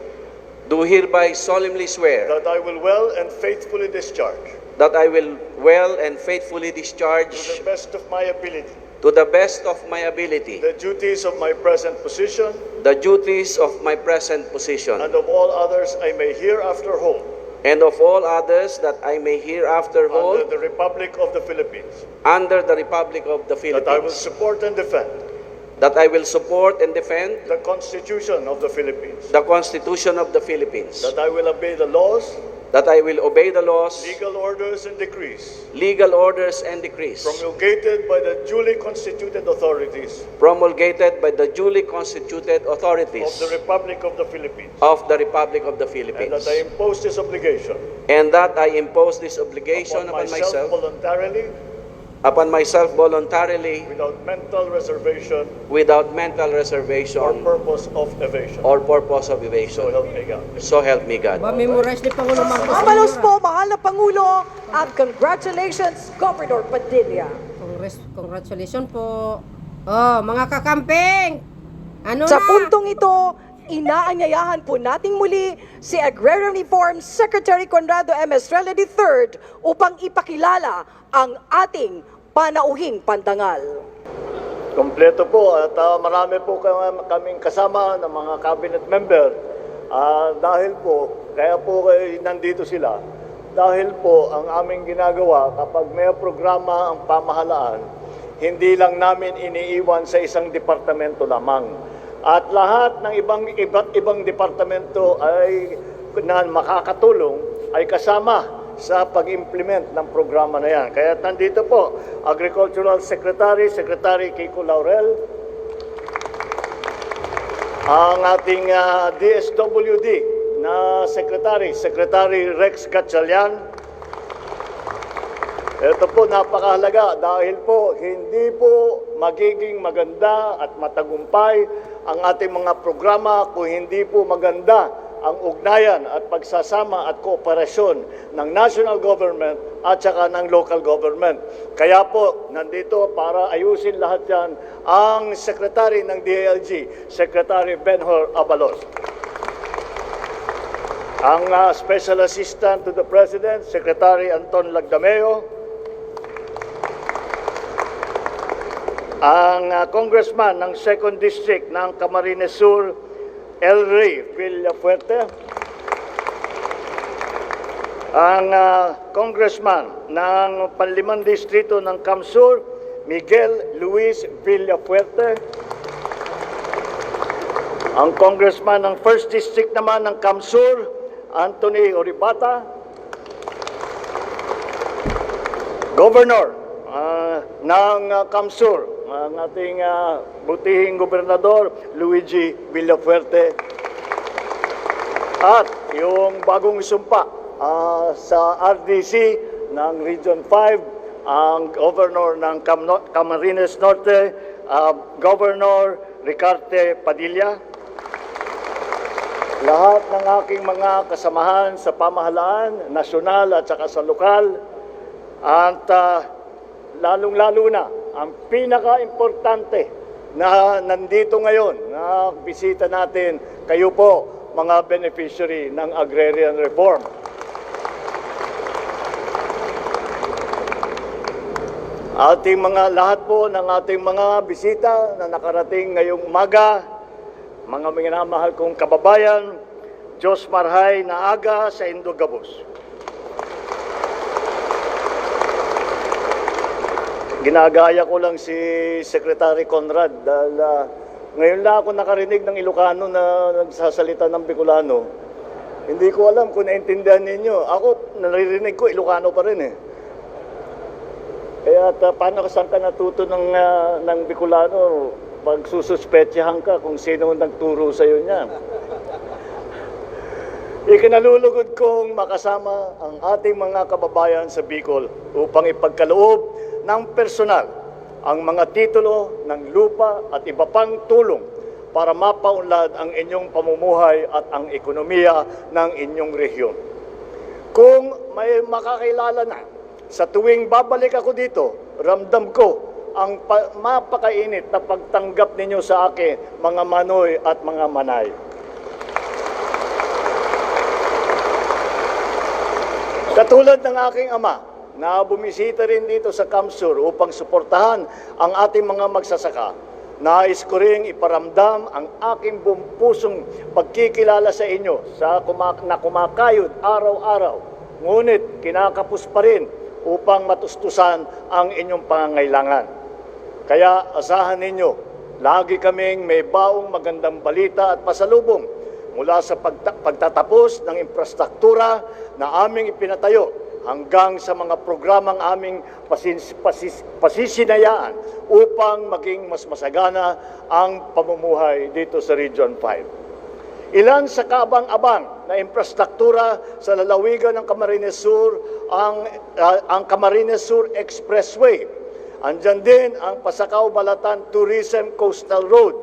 do hereby solemnly swear that I will well and faithfully discharge, that I will well and faithfully to discharge the best of my ability, to the best of my ability the duties of my present position the duties of my present position and of all others I may hereafter hold and of all others that I may hereafter under hold the Republic of the Philippines, under the Republic of the that I will Philippines, support and defend that I will support and defend the Constitution of the Philippines, the Constitution of the Philippines, that I will obey the laws, that I will obey the laws, legal orders, and decrees legal orders and decrees promulgated by the duly constituted authorities promulgated by the duly constituted of authorities the Republic of the Philippines, of the Republic of the and Philippines, that I impose this obligation and that I impose this obligation upon myself upon myself voluntarily without mental reservation without mental or reservation purpose of evasion. or purpose of So evasion. help me God. So help me God. Ba, memorize ni Pangulong Marcos. Mamalos po, mahal na Pangulo, at congratulations, Governor Padilla. Congratulations po. Oh, mga kakamping! Ano Sa na? puntong ito, inaanyayahan po nating muli si Agrarian Reform Secretary Conrado M. Estrella III upang ipakilala ang ating panauhing pandangal. Kompleto po at marami po kaming kasama ng mga cabinet member. Dahil po, kaya po nandito sila, dahil po ang aming ginagawa kapag may programa ang pamahalaan, hindi lang namin iniiwan sa isang departamento lamang. At lahat ng iba't ibang departamento ay na makakatulong ay kasama sa pag-implement ng programa na yan. Kaya nandito po, Agricultural Secretary, Secretary Kiko Laurel, ang ating DSWD na Secretary, Secretary Rex Gatchalian. Ito po napakahalaga dahil po hindi po magiging maganda at matagumpay ang ating mga programa kung hindi po maganda ang ugnayan at pagsasama at kooperasyon ng national government at saka ng local government. Kaya po, nandito para ayusin lahat yan ang Secretary ng DILG, Secretary Benhur Abalos. Ang Special Assistant to the President, Secretary Anton Lagdameo. Ang Congressman ng 2nd District ng Camarines Sur, El Rey Villafuerte, ang Congressman ng Panlimang Distrito ng Camsur, Miguel Luis Villafuerte, Ang congressman ng 1st District naman ng Kamsur, Anthony Oribata. Governor ng Kamsur, ang ating butihing gobernador, Luigi Villafuerte. At yung bagong sumpa sa RDC ng Region 5, ang governor ng Camarines Norte, Governor Ricarte Padilla. Lahat ng aking mga kasamahan sa pamahalaan, nasyonal at saka sa lokal, at lalong-lalo na ang pinaka-importante na nandito ngayon, na bisita natin, kayo po, mga beneficiary ng agrarian reform. Ating mga lahat po ng ating mga bisita na nakarating ngayong umaga, mga minamahal kong kababayan, Diyos marhay na aga sa Indogabos. Ginagaya ko lang si Secretary Conrad dahil ngayon lang ako nakarinig ng Ilocano na nagsasalita ng Bicolano. Hindi ko alam kung naintindihan ninyo. Ako, naririnig ko, Ilocano pa rin eh. Kaya paano saan ka natuto ng Bicolano? Pag sususpetsahan ka kung sino nagturo sa iyo niyan. Ikinalulugod kong makasama ang ating mga kababayan sa Bicol upang ipagkaloob ng personal ang mga titulo ng lupa at iba pang tulong para mapaunlad ang inyong pamumuhay at ang ekonomiya ng inyong rehiyon. Kung may makakilala na, sa tuwing babalik ako dito, ramdam ko ang mapakainit na pagtanggap ninyo sa akin, mga manoy at mga manay. Katulad ng aking ama, na bumisita rin dito sa Kamsur upang suportahan ang ating mga magsasaka, nais ko ring iparamdam ang aking buong pusong pagkikilala sa inyo na kumakayod araw-araw, ngunit kinakapos pa rin upang matustusan ang inyong pangangailangan. Kaya asahan ninyo, lagi kaming may baong magandang balita at pasalubong mula sa pagtatapos ng infrastruktura na aming ipinatayo hanggang sa mga programang aming pasisinayaan upang maging mas masagana ang pamumuhay dito sa Region 5. Ilan sa kaabang-abang na infrastruktura sa lalawigan ng Camarines Sur, ang Camarines Sur Expressway. Andyan din ang Pasakaw-Balatan Tourism Coastal Road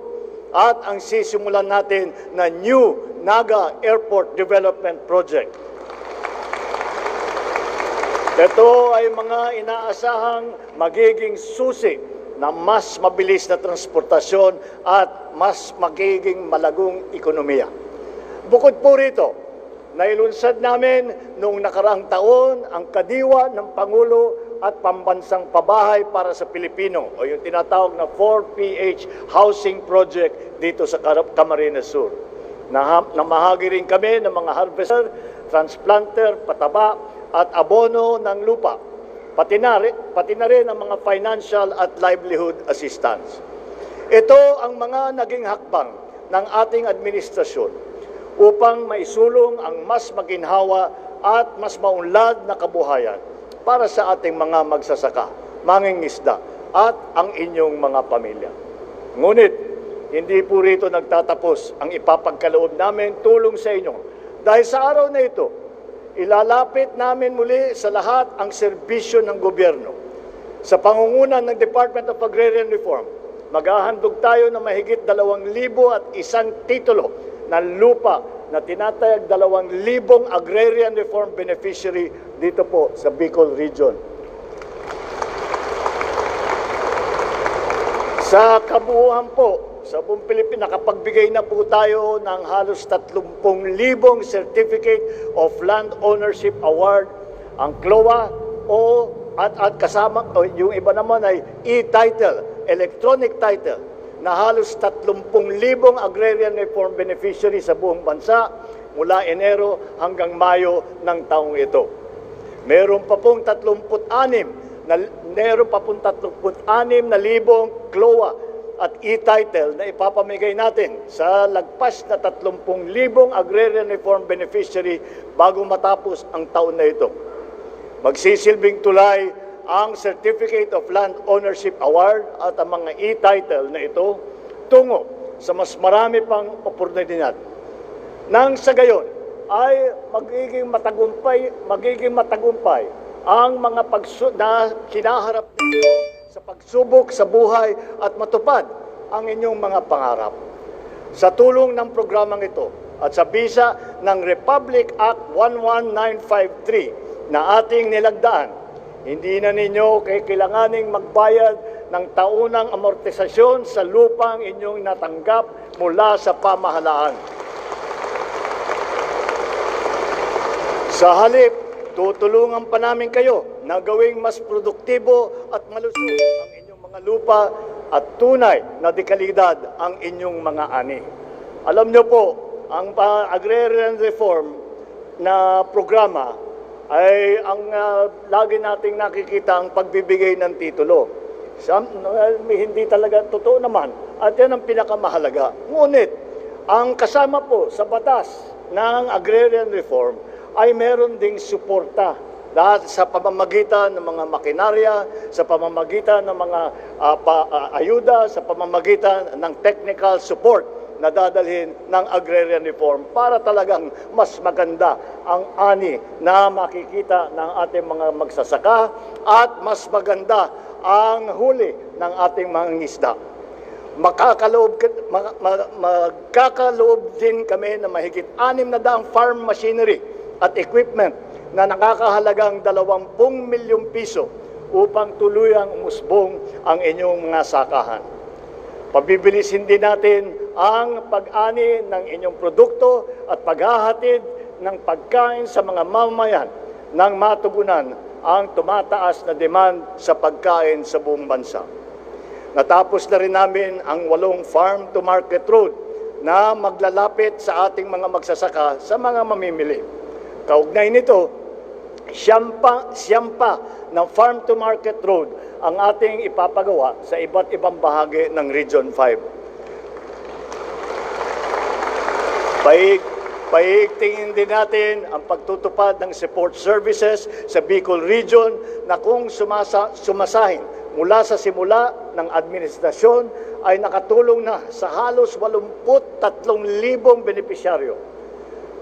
at ang sisimulan natin na New Naga Airport Development Project. Ito ay mga inaasahang magiging susi na mas mabilis na transportasyon at mas magiging malagong ekonomiya. Bukod po rito, nailunsad namin noong nakaraang taon ang kadiwa ng Pangulo at pambansang pabahay para sa Pilipino o yung tinatawag na 4PH Housing Project dito sa Camarines Sur. Namahagi rin kami ng mga harvester, transplanter, pataba at abono ng lupa, pati na rin ang mga financial at livelihood assistance. Ito ang mga naging hakbang ng ating administrasyon upang maisulong ang mas maginhawa at mas maunlad na kabuhayan para sa ating mga magsasaka, mangingisda at ang inyong mga pamilya. Ngunit, hindi po rito nagtatapos ang ipapagkaloob namin tulong sa inyo. Dahil sa araw na ito, ilalapit namin muli sa lahat ang serbisyo ng gobyerno. Sa pangungunan ng Department of Agrarian Reform, maghahandog tayo ng mahigit 2,001 titulo ng lupa na tinatayag 2,000 agrarian reform beneficiary dito po sa Bicol Region. Sa kabuuan po, sa buong Pilipinas, nakapagbigay na po tayo ng halos 30,000 Certificate of Land Ownership Award, ang CLOA, at kasama, yung iba naman ay e-title, electronic title, na halos 30,000 agrarian reform beneficiary sa buong bansa mula Enero hanggang Mayo ng taong ito. Meron pa pong 36,000 CLOA at e-title na ipapamigay natin sa lagpas na 30,000 agrarian reform beneficiary bago matapos ang taon na ito. Magsisilbing tulay ang Certificate of Land Ownership Award at ang mga e-title na ito tungo sa mas marami pang oportunidad. Nang sa gayon ay magiging matagumpay ang mga na kinaharap ninyo sa pagsubok sa buhay at matupad ang inyong mga pangarap. Sa tulong ng programang ito at sa bisa ng Republic Act 11953 na ating nilagdaan, hindi na ninyo kailanganing magbayad ng taunang amortisasyon sa lupang inyong natanggap mula sa pamahalaan. Sa halip, tutulungan pa namin kayo na gawing mas produktibo at malusog ang inyong mga lupa at tunay na dekalidad ang inyong mga ani. Alam niyo po, ang agrarian reform na programa ay ang lagi nating nakikita ang pagbibigay ng titulo. Hindi talaga totoo naman at yan ang pinakamahalaga. Ngunit, ang kasama po sa batas ng agrarian reform ay meron ding suporta sa pamamagitan ng mga makinarya, sa pamamagitan ng mga ayuda, sa pamamagitan ng technical support na dadalhin ng agrarian reform para talagang mas maganda ang ani na makikita ng ating mga magsasaka at mas maganda ang huli ng ating mga ngisda. Magkakaloob din kami na mahigit 600 farm machinery at equipment na nakakahalagang 20 milyong piso upang tuluyang umusbong ang inyong mga sakahan. Pabibilisin din natin ang pag-ani ng inyong produkto at paghahatid ng pagkain sa mga mamamayan nang matugunan ang tumataas na demand sa pagkain sa buong bansa. Natapos na rin namin ang 8 farm-to-market road na maglalapit sa ating mga magsasaka sa mga mamimili. Kaugnay nito, siyampa ng farm-to-market road ang ating ipapagawa sa iba't ibang bahagi ng Region 5. Paigtingin din natin ang pagtutupad ng support services sa Bicol Region na kung sumasahin mula sa simula ng administrasyon ay nakatulong na sa halos 83,000 benepisyaryo.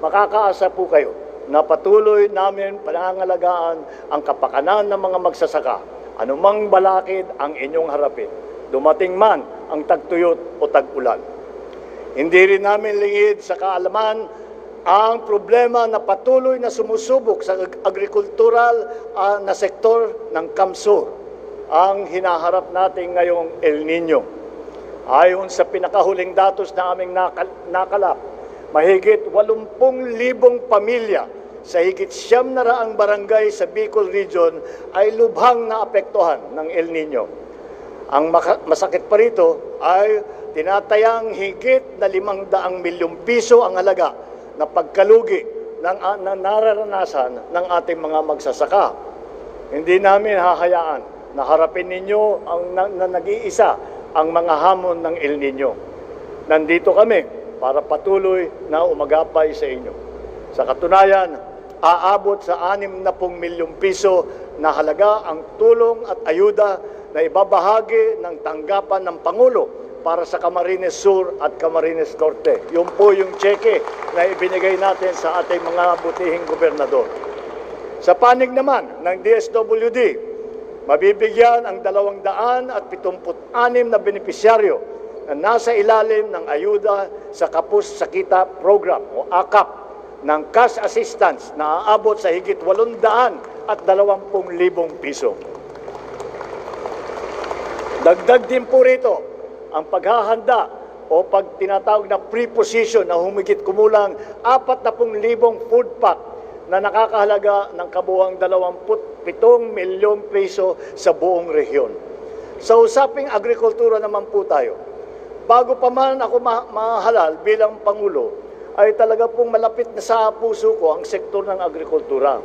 Makakaasa po kayo na patuloy namin panangalagaan ang kapakanan ng mga magsasaka, anumang balakid ang inyong harapin, dumating man ang tagtuyot o tag-ulan. Hindi rin namin lingid sa kaalaman ang problema na patuloy na sumusubok sa agrikultural na sektor ng Kamsur, ang hinaharap natin ngayong El Nino. Ayon sa pinakahuling datos na aming nakalap, mahigit 80,000 pamilya sa higit 900 barangay sa Bicol Region ay lubhang naapektuhan ng El Nino. Ang masakit pa rito ay tinatayang higit na 500 milyong piso ang halaga na pagkalugi na nararanasan ng ating mga magsasaka. Hindi namin hahayaan na harapin ninyo na nag-iisa ang mga hamon ng El Nino. Nandito kami para patuloy na umagapay sa inyo. Sa katunayan, aabot sa 60 milyong piso na halaga ang tulong at ayuda na ibabahagi ng tanggapan ng Pangulo para sa Camarines Sur at Camarines Norte. Yun po yung cheque na ibinigay natin sa ating mga butihing gobernador. Sa panig naman ng DSWD, mabibigyan ang 276 na benepisyaryo na nasa ilalim ng ayuda sa Kapos Sakita Program o AKAP ng cash assistance na aabot sa higit 820,000 piso. Dagdag din po rito ang paghahanda o pag tinatawag na preposition na humigit kumulang 40,000 food pack na nakakahalaga ng kabuuang 27 milyong piso sa buong rehiyon. Sa usaping agrikultura naman po tayo. Bago pa man ako mahalal bilang Pangulo, ay talaga pong malapit na sa puso ko ang sektor ng agrikultura.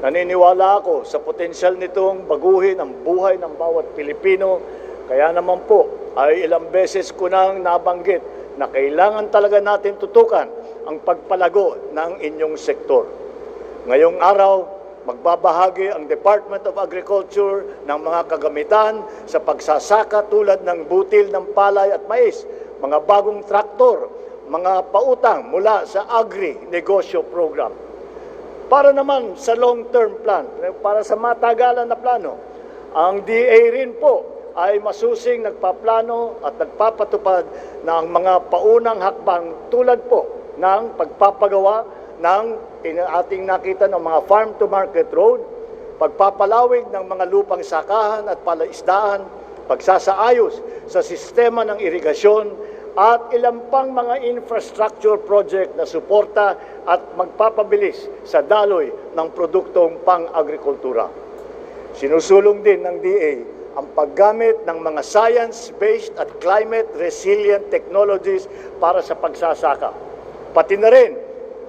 Naniniwala ako sa potensyal nitong baguhin ang buhay ng bawat Pilipino, kaya naman po ay ilang beses ko nang nabanggit na kailangan talaga natin tutukan ang pagpalago ng inyong sektor. Ngayong araw, magbabahagi ang Department of Agriculture ng mga kagamitan sa pagsasaka tulad ng butil ng palay at mais, mga bagong traktor, mga pautang mula sa Agri-Negosyo Program. Para naman sa long-term plan, para sa matagalan na plano, ang DA rin po ay masusing nagpaplano at nagpapatupad ng mga paunang hakbang tulad po ng pagpapagawa ng ating nakita ng mga farm-to-market road, pagpapalawig ng mga lupang sakahan at palaisdaan, pagsasaayos sa sistema ng irigasyon, at ilang pang mga infrastructure project na suporta at magpapabilis sa daloy ng produktong pang-agrikultura. Sinusulong din ng DA ang paggamit ng mga science-based at climate-resilient technologies para sa pagsasaka. Pati na rin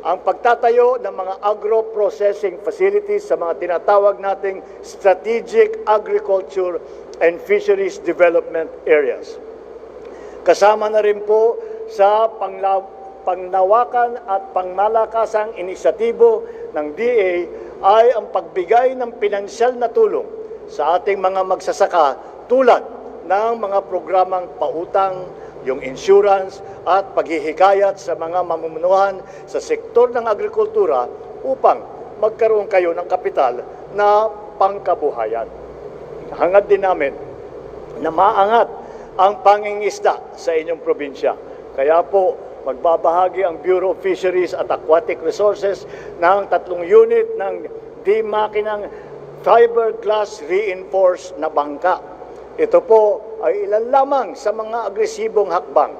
ang pagtatayo ng mga agro-processing facilities sa mga tinatawag nating strategic agriculture and fisheries development areas. Kasama na rin po sa pangnawakan at pangmalakasang inisyatibo ng DA ay ang pagbigay ng pinansyal na tulong sa ating mga magsasaka tulad ng mga programang pautang, yung insurance at paghihikayat sa mga mamumunuhan sa sektor ng agrikultura upang magkaroon kayo ng kapital na pangkabuhayan. Hangad din namin na maangat ang pangingisda sa inyong probinsya. Kaya po, magbabahagi ang Bureau of Fisheries at Aquatic Resources ng 3 unit ng di-makinang fiberglass reinforced na bangka. Ito po ay ilan lamang sa mga agresibong hakbang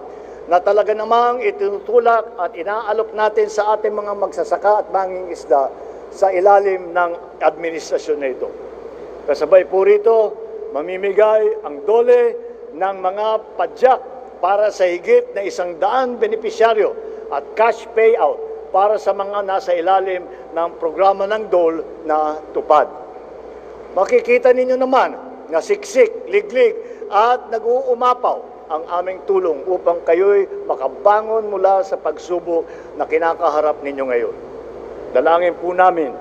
na talaga namang itinutulak at inaalok natin sa ating mga magsasaka at mangingisda sa ilalim ng administrasyon na ito. Kasabay po rito, mamimigay ang DOLE ng mga padyak para sa higit na 100 benepisyaryo at cash payout para sa mga nasa ilalim ng programa ng DOLE na tupad. Makikita ninyo naman na siksik, liglig at nag-uumapaw ang aming tulong upang kayo'y makabangon mula sa pagsubok na kinakaharap ninyo ngayon. Dalangin po namin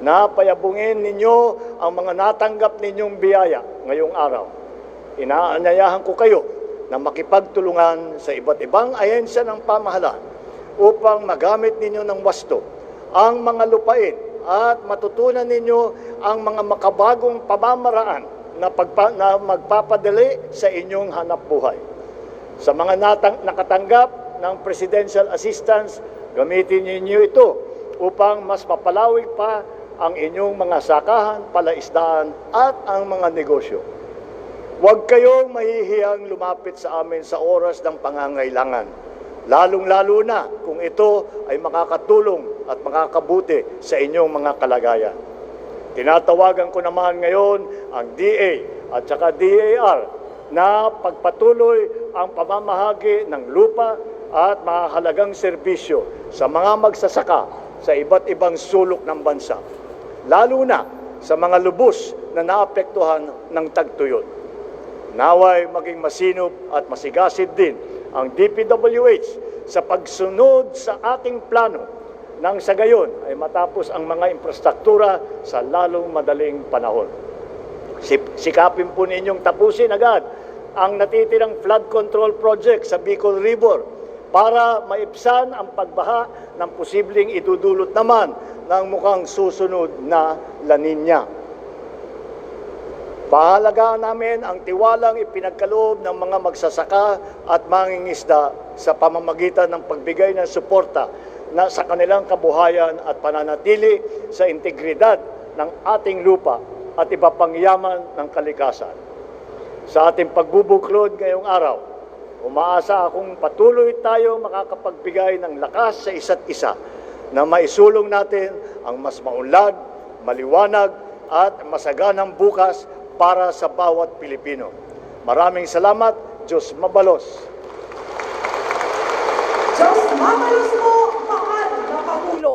na payabungin ninyo ang mga natanggap ninyong biyaya ngayong araw. Inaanyayahan ko kayo na makipagtulungan sa iba't ibang ahensya ng pamahalaan upang magamit ninyo ng wasto ang mga lupain at matutunan ninyo ang mga makabagong pamamaraan na magpapadali sa inyong hanapbuhay. Sa mga nakatanggap ng presidential assistance, gamitin ninyo ito upang mas mapalawig pa ang inyong mga sakahan, palaisdaan at ang mga negosyo. Huwag kayong mahihiyang lumapit sa amin sa oras ng pangangailangan, lalong-lalo na kung ito ay makakatulong at makakabuti sa inyong mga kalagayan. Tinatawagan ko naman ngayon ang DA at saka DAR na pagpatuloy ang pamamahagi ng lupa at mahalagang serbisyo sa mga magsasaka sa iba't ibang sulok ng bansa, lalo na sa mga lubos na naapektuhan ng tagtuyot. Naway maging masinop at masigasig din ang DPWH sa pagsunod sa ating plano nang sa gayon ay matapos ang mga infrastruktura sa lalong madaling panahon. Sikapin po ninyong tapusin agad ang natitirang flood control project sa Bicol River para maibsan ang pagbaha ng posibleng idudulot naman ng mukhang susunod na La Nina. Pahalagaan namin ang tiwalang ipinagkaloob ng mga magsasaka at mangingisda sa pamamagitan ng pagbigay ng suporta na sa kanilang kabuhayan at pananatili sa integridad ng ating lupa at iba pang yaman ng kalikasan. Sa ating pagbubuklod ngayong araw, umaasa akong patuloy tayo makakapagbigay ng lakas sa isa't isa na maisulong natin ang mas maunlad, maliwanag at masaganang bukas para sa bawat Pilipino. Maraming salamat. Diyos mabalos. Diyos mabalos po, mahal na Pangulo.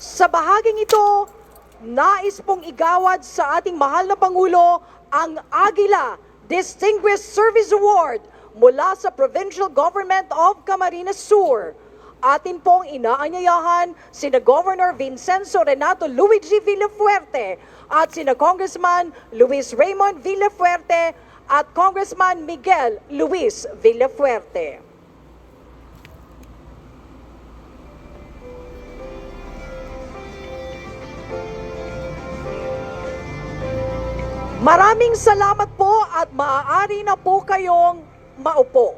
Sa bahaging ito, nais pong igawad sa ating mahal na Pangulo ang Agila Distinguished Service Award mula sa Provincial Government of Camarines Sur. Atin pong inaanyayahan sina Governor Vincenzo Renato Luigi Villafuerte at sina Congressman Luis Raymond Villafuerte at Congressman Miguel Luis Villafuerte. Maraming salamat po at maaari na po kayong maupo.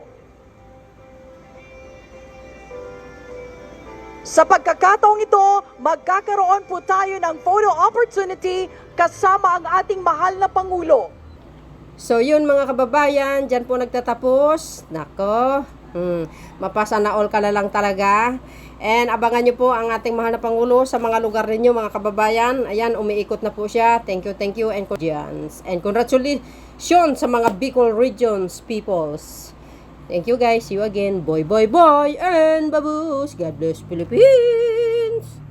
Sa pagkakataong ito, magkakaroon po tayo ng photo opportunity kasama ang ating mahal na Pangulo. So yun mga kababayan, dyan po nagtatapos. Nako, mapasa na all ka na lang talaga. And abangan nyo po ang ating mahal na Pangulo sa mga lugar ninyo mga kababayan. Ayan, umiikot na po siya. Thank you, and congratulations sa mga Bicol Regions peoples. Thank you guys, see you again. Boy, and baboos. God bless Philippines!